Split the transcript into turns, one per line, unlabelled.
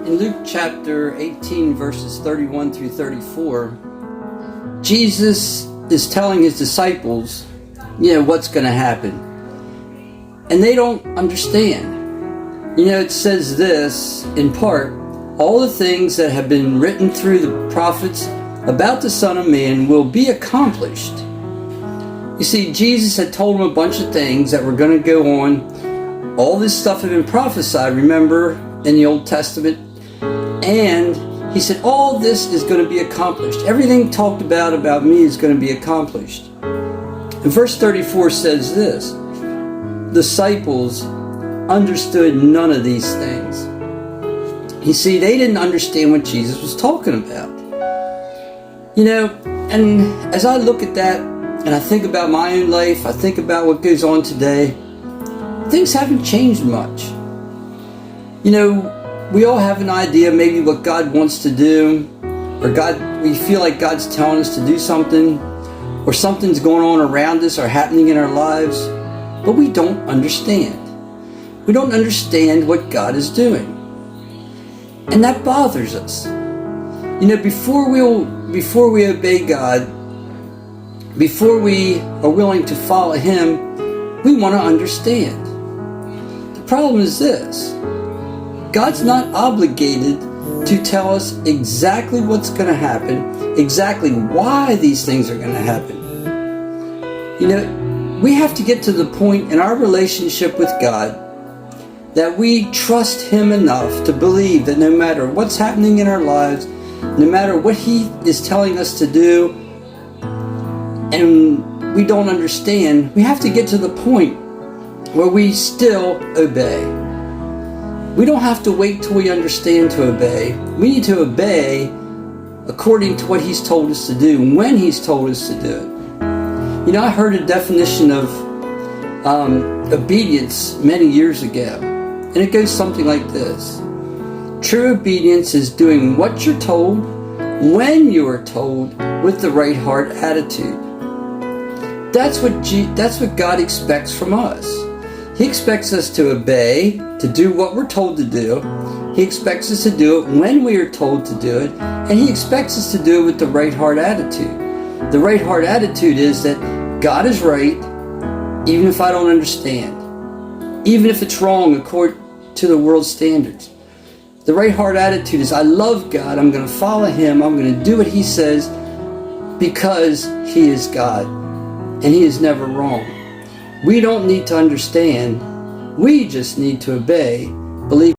In Luke chapter 18, verses 31 through 34, Jesus is telling his disciples, what's going to happen. And they don't understand. It says this, in part, all the things that have been written through the prophets about the Son of Man will be accomplished. You see, Jesus had told them a bunch of things that were going to go on. All this stuff had been prophesied, remember, in the Old Testament. And he said, all this is going to be accomplished. Everything talked about me is going to be accomplished. And verse 34 says this, disciples understood none of these things. You see, they didn't understand what Jesus was talking about. And as I look at that, and I think about my own life, I think about what goes on today, things haven't changed much. We all have an idea maybe what God wants to do, or we feel like God's telling us to do something, or something's going on around us or happening in our lives, but we don't understand. We don't understand what God is doing. And that bothers us. Before we obey God, before we are willing to follow Him, we want to understand. The problem is this. God's not obligated to tell us exactly what's going to happen, exactly why these things are going to happen. We have to get to the point in our relationship with God that we trust Him enough to believe that no matter what's happening in our lives, no matter what He is telling us to do, and we don't understand, we have to get to the point where we still obey. We don't have to wait till we understand to obey. We need to obey according to what He's told us to do, when He's told us to do it. I heard a definition of obedience many years ago, and it goes something like this. True obedience is doing what you're told, when you are told, with the right heart attitude. That's what God expects from us. He expects us to obey, to do what we're told to do. He expects us to do it when we are told to do it. And He expects us to do it with the right heart attitude. The right heart attitude is that God is right, even if I don't understand. Even if it's wrong according to the world's standards. The right heart attitude is, I love God, I'm going to follow Him, I'm going to do what He says because He is God. And He is never wrong. We don't need to understand. We just need to obey, believe.